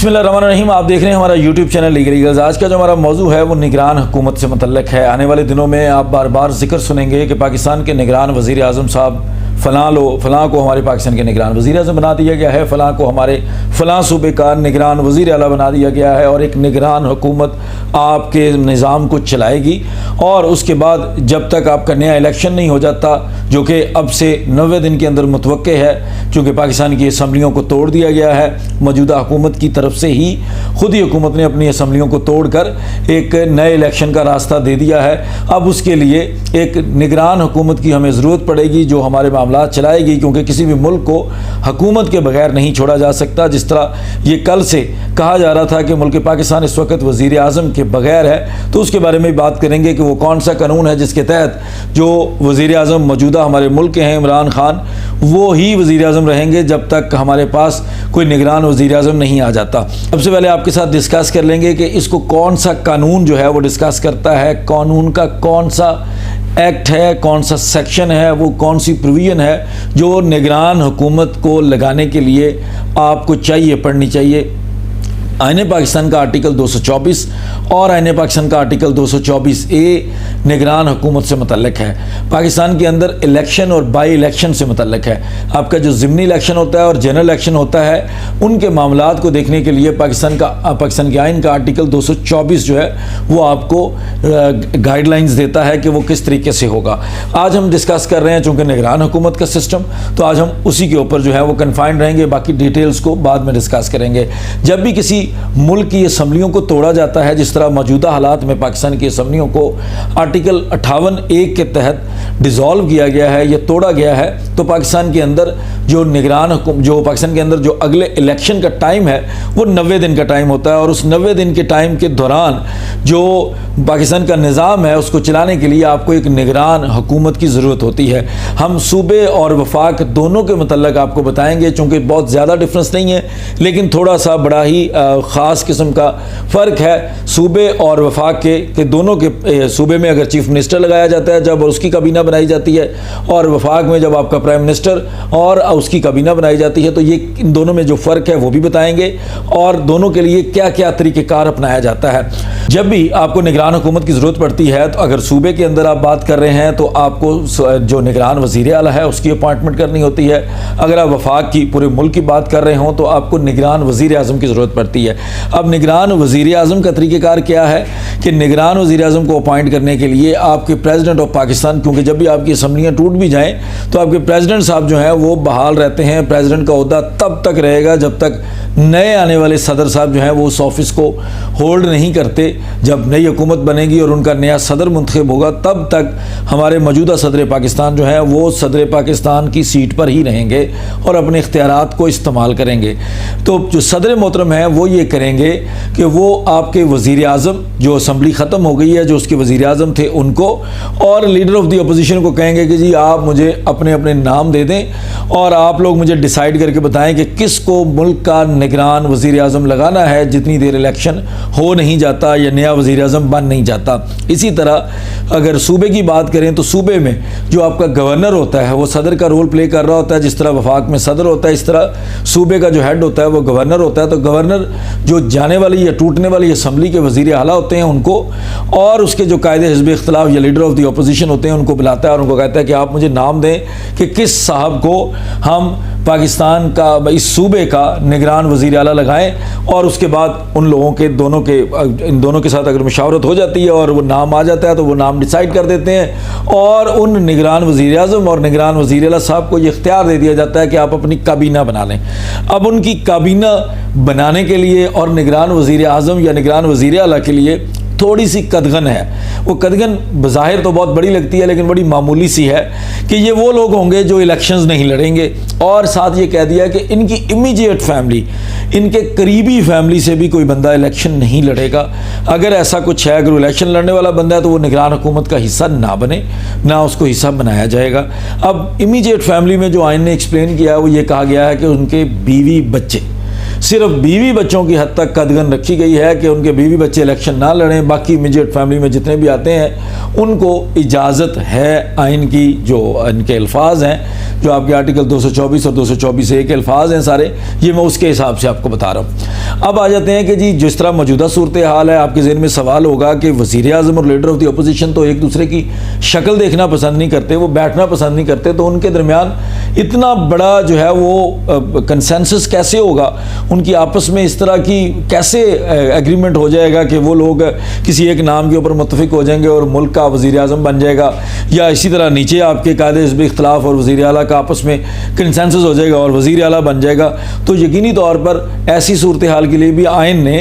बिस्मिल्लाहिर्रहमानिर्रहीम। आप देख रहे हैं हमारा यूट्यूब चैनल लीगल ईगल्स। आज का जो हमारा मौजू है वो निगरान हुकूमत से मुतल्लिक है। आने वाले दिनों में आप बार बार जिक्र सुनेंगे कि पाकिस्तान के निगरान वज़ीर आज़म साहब फ़लाँ को हमारे पाकिस्तान के निगरान वज़ीर आज़म बना दिया गया है, फ़लाँ को हमारे फ़लाँ सूबे का निगरान वज़ीर आला बना दिया गया है और एक निगरान हुकूमत आपके निज़ाम को चलाएगी। और उसके बाद जब तक आपका नया इलेक्शन नहीं हो जाता, जो कि अब से 90 दिन के अंदर मुतवक्के है, चूँकि पाकिस्तान की असम्बलियों को तोड़ दिया गया है मौजूदा हुकूमत की तरफ से ही, खुद ही हुकूमत ने अपनी असम्बलियों को तोड़कर एक नए इलेक्शन का रास्ता दे दिया है। अब उसके लिए एक निगरान हुकूमत की हमें ज़रूरत पड़ेगी जो हमारे मामला चलाएगी, क्योंकि किसी भी मुल्क को हुकूमत के बगैर नहीं छोड़ा जा सकता। जिस तरह ये कल से कहा जा रहा था कि मुल्क पाकिस्तान इस वक्त वज़ीर आज़म के बगैर है, तो उसके बारे में बात करेंगे कि वो कौन सा कानून है जिसके तहत जो वज़ीर आज़म मौजूदा हमारे मुल्क के हैं इमरान खान, वो ही वज़ीर आज़म रहेंगे जब तक हमारे पास कोई निगरान वज़ीर आज़म नहीं आ जाता। सबसे पहले आपके साथ डिस्कस कर लेंगे कि इसको कौन सा कानून जो है वो डिस्कस करता है, कानून का कौन सा एक्ट है, कौन सा सेक्शन है, वो कौन सी प्रोविज़न है जो निगरान हुकूमत को लगाने के लिए आपको चाहिए, पढ़नी चाहिए। आईन पाकिस्तान का आर्टिकल 224 और आईन पाकिस्तान का आर्टिकल 224A निगरान हुकूमत से मुतल्लिक है। पाकिस्तान के अंदर इलेक्शन और बाई इलेक्शन से मुतल्लिक है। आपका जो ज़िमनी इलेक्शन होता है और जनरल इलेक्शन होता है, उनके मामलात को देखने के लिए पाकिस्तान के आइन का आर्टिकल 224 जो है वो आपको गाइडलाइंस देता है कि वो किस तरीके से होगा। आज हम डिस्कस कर रहे हैं चूँकि निगरान हुकूमत का सिस्टम, तो आज हम उसी के ऊपर जो है वो कन्फाइंड रहेंगे, बाकी डिटेल्स को बाद में डिस्कस करेंगे। जब भी किसी मुल्क की असम्बलियों को तोड़ा जाता है, जिस तरह मौजूदा हालात में पाकिस्तान की असम्बलियों को आर्टिकल 58A के तहत डिज़ोल्व किया गया है या तोड़ा गया है, तो पाकिस्तान के अंदर जो पाकिस्तान के अंदर जो अगले इलेक्शन का टाइम है वो 90 दिन का टाइम होता है। और उस 90 दिन के टाइम के दौरान जो पाकिस्तान का निज़ाम है उसको चलाने के लिए आपको एक निगरान हुकूमत की ज़रूरत होती है। हम सूबे और वफाक दोनों के मतलब आपको बताएंगे, चूँकि बहुत ज़्यादा डिफरेंस नहीं है लेकिन थोड़ा सा बड़ा ही ख़ास किस्म का फ़र्क है सूबे और वफाक के दोनों के। सूबे में अगर चीफ मिनिस्टर लगाया जाता है जब, और उसकी काबीना बनाई जाती है, और वफाक में जब आपका प्राइम मिनिस्टर और उसकी काबीना बनाई जाती है, तो ये इन दोनों में जो फ़र्क है वो भी बताएंगे और दोनों के लिए क्या क्या तरीक़ेकार अपनाया जाता है। जब भी आपको निगरान हुकूमत की ज़रूरत पड़ती है, तो अगर सूबे के अंदर आप बात कर रहे हैं तो आपको जो निगरान वज़ीर आला है उसकी अपॉइंटमेंट करनी होती है। अगर आप वफाक की पूरे मुल्क की बात कर रहे हों तो आपको निगरान वज़ीर आज़म की ज़रूरत पड़ती है। अब निगरान वज़ीर आज़म का तरीक़ेकार क्या है कि निगरान वज़ीर आज़म को अपॉइंट करने के लिए आपके प्रेसिडेंट ऑफ पाकिस्तान, क्योंकि जब भी आपकी असम्बलियाँ टूट भी जाएँ तो आपके प्रेसिडेंट साहब जो हैं वो बहाल रहते हैं। प्रेसिडेंट का ओहदा तब तक रहेगा जब तक नए आने वाले सदर साहब जो हैं वो उस ऑफिस को होल्ड नहीं करते। जब नई हुकूमत बनेगी और उनका नया सदर मुंतखब होगा, तब तक हमारे मौजूदा सदर पाकिस्तान जो हैं वो सदर पाकिस्तान की सीट पर ही रहेंगे और अपने इख्तियारात को इस्तेमाल करेंगे। तो जो सदर मोहतरम हैं वो ये करेंगे कि वो आपके वज़ीर आज़म, जो असम्बली ख़त्म हो गई है, जो उसके वज़ीर आज़म थे उनको, और लीडर ऑफ द अपोजिशन को कहेंगे कि जी आप मुझे अपने अपने नाम दे दें और आप लोग मुझे डिसाइड करके बताएं कि किसको मुल्क का निगरान वज़ीर आज़म लगाना है जितनी देर इलेक्शन हो नहीं जाता या नया वज़ीर आज़म बन नहीं जाता। इसी तरह अगर सूबे की बात करें तो सूबे में जो आपका गवर्नर होता है वो सदर का रोल प्ले कर रहा होता है। जिस तरह वफाक में सदर होता है, इस तरह सूबे का जो हेड होता है वो गवर्नर होता है। तो गवर्नर जो जाने वाली या टूटने वाली असम्बली के वज़ीर आला होते हैं उनको, और उसके जो कायदे हिज़्ब इख्तिलाफ या लीडर ऑफ द अपोजिशन होते हैं उनको बुलाता है और उनको कहता है कि आप मुझे नाम दें कि किस साहब को हम पाकिस्तान का इस सूबे का निगरान वज़ीर आला लगाएं। और उसके बाद उन लोगों के इन दोनों के साथ अगर मुशावरत हो जाती है और वो नाम आ जाता है तो वो नाम डिसाइड कर देते हैं और उन निगरान वज़ीर आज़म और निगरान वज़ीर आला साहब को ये इख्तियार दे दिया जाता है कि आप अपनी काबीना बना लें। अब उनकी काबीना बनाने के लिए और निगरान वज़ीर आज़म या निगरान वज़ीर आला के लिए थोड़ी सी कदगन है। वो कदगन बज़ाहिर तो बहुत बड़ी लगती है लेकिन बड़ी मामूली सी है कि ये वो लोग होंगे जो इलेक्शंस नहीं लड़ेंगे, और साथ ये कह दिया कि इनकी इमीडिएट फैमिली, इनके करीबी फैमिली से भी कोई बंदा इलेक्शन नहीं लड़ेगा। अगर ऐसा कुछ है, अगर वो इलेक्शन लड़ने वाला बंदा है तो वो निगरान हुकूमत का हिस्सा ना बने, ना उसको हिस्सा बनाया जाएगा। अब इमीडिएट फैमिली में जो आइन ने एक्सप्लेन किया है वो ये कहा गया है कि उनके बीवी बच्चे सिर्फ बीवी बच्चों की हद तक कदगन रखी गई है कि उनके बीवी बच्चे इलेक्शन ना लड़ें, बाकी इमीडिएट फैमिली में जितने भी आते हैं उनको इजाज़त है। आइन की जो इनके अल्फाज हैं, जो आपके आर्टिकल 224 और 224A के अल्फाज हैं सारे, ये मैं उसके हिसाब से आपको बता रहा हूँ। अब आ जाते हैं कि जी जिस तरह मौजूदा सूरत हाल है, आपके ज़हन में सवाल होगा कि वज़ीर आज़म और लीडर ऑफ द अपोजिशन तो एक दूसरे की शक्ल देखना पसंद नहीं करते, वो बैठना पसंद नहीं करते, तो उनके दरमियान इतना बड़ा जो है वो कंसेंसस कैसे होगा, उनकी आपस में इस तरह की कैसे एग्रीमेंट हो जाएगा कि वो लोग किसी एक नाम के ऊपर मुत्तफिक हो जाएंगे और मुल्क का वज़ीर आज़म बन जाएगा, या इसी तरह नीचे आपके कायदे हिज़्ब इख्तिलाफ और वज़ीर आला का आपस में कंसेंसस हो जाएगा और वज़ीर आला बन जाएगा। तो यकीनी तौर पर ऐसी सूरत हाल के लिए भी आइन ने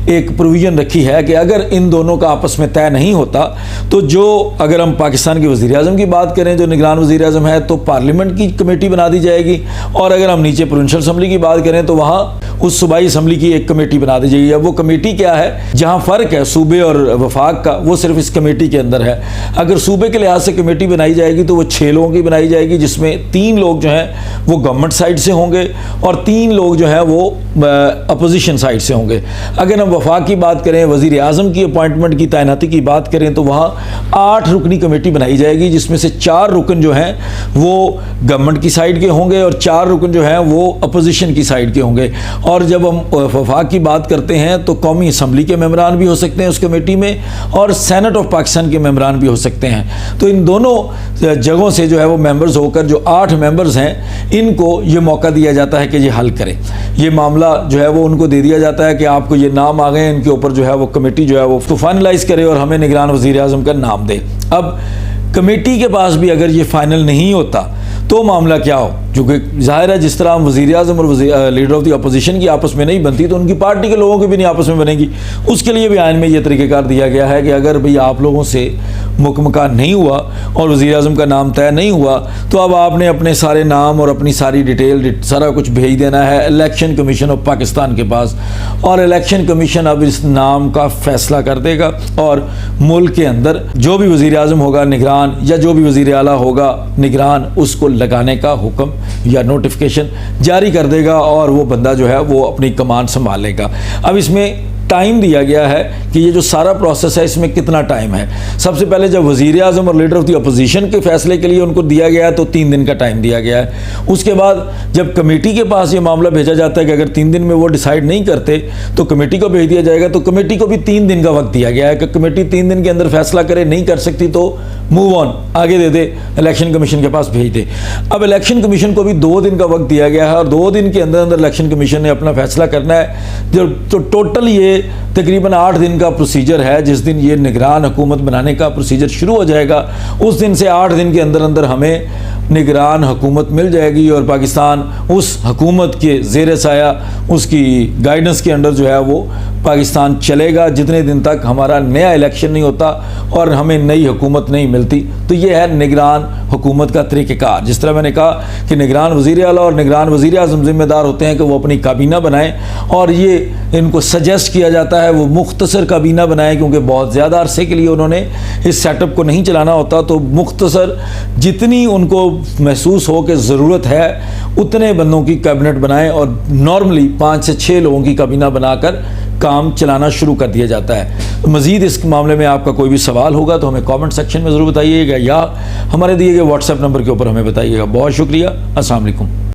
एक प्रोविज़न रखी है कि अगर इन दोनों का आपस में तय नहीं होता तो जो, अगर हम पाकिस्तान के वज़ीर आज़म की बात करें, जो निगरान वज़ीर आज़म है, तो पार्लियामेंट की कमेटी बना दी जाएगी, और अगर हम नीचे प्रोविंशियल असम्बली की बात करें तो वहाँ उस सूबाई असम्बली की एक कमेटी बना दी जाएगी। अब वो कमेटी क्या है, जहाँ फ़र्क है सूबे और वफाक का, वो सिर्फ इस कमेटी के अंदर है। अगर सूबे के लिहाज से कमेटी बनाई जाएगी तो वो 6 लोगों की बनाई जाएगी, जिसमें 3 लोग जो हैं वो गवर्नमेंट साइड से होंगे और 3 लोग जो हैं वो अपोजिशन साइड से होंगे। अगर हम वफाक की बात करें, वज़ीर आज़म की अपॉइंटमेंट की तैनाती की बात करें, तो वहाँ 8 रुकनी कमेटी बनाई जाएगी, जिसमें से 4 रुकन जो हैं वो गवर्नमेंट की साइड के होंगे और 4 रुकन जो हैं वो अपोजिशन की साइड के होंगे। और जब हम वफाक की बात करते हैं तो कौमी असम्बली के मेंबरान भी हो सकते हैं उस कमेटी में, और सेनेट ऑफ पाकिस्तान के मेंबरान भी हो सकते हैं। तो इन दोनों जगहों से जो है वो मेंबर्स होकर जो 8 मेंबर्स हैं, इनको ये मौका दिया जाता है कि ये हल करें। ये मामला जो है वो उनको दे दिया जाता है कि आपको ये नाम आ गए, इनके ऊपर जो है वो कमेटी जो है वो तो फाइनलाइज करे और हमें निगरान वज़ीर आज़म का नाम दे। अब कमेटी के पास भी अगर ये फाइनल नहीं होता तो मामला क्या हो, क्योंकि जाहिर है जिस तरह हम वज़ीर आज़म और लीडर ऑफ द अपोजिशन की आपस में नहीं बनती, तो उनकी पार्टी के लोगों की भी नहीं आपस में बनेगी। उसके लिए भी आइन में ये तरीक़ेकार दिया गया है कि अगर भाई आप लोगों से मुकम्मल नहीं हुआ और वज़ीर आज़म का नाम तय नहीं हुआ, तो अब आपने अपने सारे नाम और अपनी सारी डिटेल सारा कुछ भेज देना है इलेक्शन कमीशन ऑफ पाकिस्तान के पास, और इलेक्शन कमीशन अब इस नाम का फ़ैसला कर देगा और मुल्क के अंदर जो भी वज़ीर आज़म होगा निगरान, या जो भी वज़ीर आला होगा निगरान, उसको लगाने का हुक्म या नोटिफिकेशन जारी कर देगा और वो बंदा जो है वो अपनी कमान संभालेगा। अब इसमें टाइम दिया गया है कि ये जो सारा प्रोसेस है इसमें कितना टाइम है। सबसे पहले जब वज़ीर आज़म और लीडर ऑफ द अपोजिशन के फैसले के लिए उनको दिया गया है तो 3 दिन का टाइम दिया गया है। उसके बाद जब कमेटी के पास ये मामला भेजा जाता है कि अगर 3 दिन में वो डिसाइड नहीं करते तो कमेटी को भेज दिया जाएगा, तो कमेटी को भी 3 दिन का वक्त दिया गया है कि कमेटी 3 दिन के अंदर फैसला करे, नहीं कर सकती तो मूव ऑन, आगे दे दे, इलेक्शन कमीशन के पास भेज दे। अब इलेक्शन कमीशन को भी 2 दिन का वक्त दिया गया है और 2 दिन के अंदर अंदर इलेक्शन कमीशन ने अपना फैसला करना है। जो तो टोटल ये तकरीबन 8 दिन का प्रोसीजर है। जिस दिन ये निगरान हुकूमत बनाने का प्रोसीजर शुरू हो जाएगा, उस दिन से 8 दिन के अंदर अंदर हमें निगरान हुकूमत मिल जाएगी और पाकिस्तान उस हुकूमत के ज़ेर साया, उसकी गाइडेंस के अंडर जो है वो पाकिस्तान चलेगा, जितने दिन तक हमारा नया इलेक्शन नहीं होता और हमें नई हुकूमत नहीं मिलती। तो ये है निगरान हुकूमत का तरीक़ेकार। जिस तरह मैंने कहा कि निगरान वज़ीर आला और निगरान वज़ीर आज़म ज़िम्मेदार होते हैं कि वो अपनी काबीना बनाएं, और ये इनको सजेस्ट किया जाता है वो मुख्तसर काबीना बनाएं, क्योंकि बहुत ज़्यादा अरसे के लिए उन्होंने इस सेटअप को नहीं चलाना होता। तो मुख्तसर जितनी उनको महसूस हो कि ज़रूरत है उतने बंदों की कैबिनेट बनाएं, और नॉर्मली 5 से 6 लोगों की काबीना बनाकर काम चलाना शुरू कर दिया जाता है। तो मज़ीद इस मामले में आपका कोई भी सवाल होगा तो हमें कमेंट सेक्शन में ज़रूर बताइएगा, या हमारे दिए गए व्हाट्सएप नंबर के ऊपर हमें बताइएगा। बहुत शुक्रिया। अस्सलाम वालेकुम।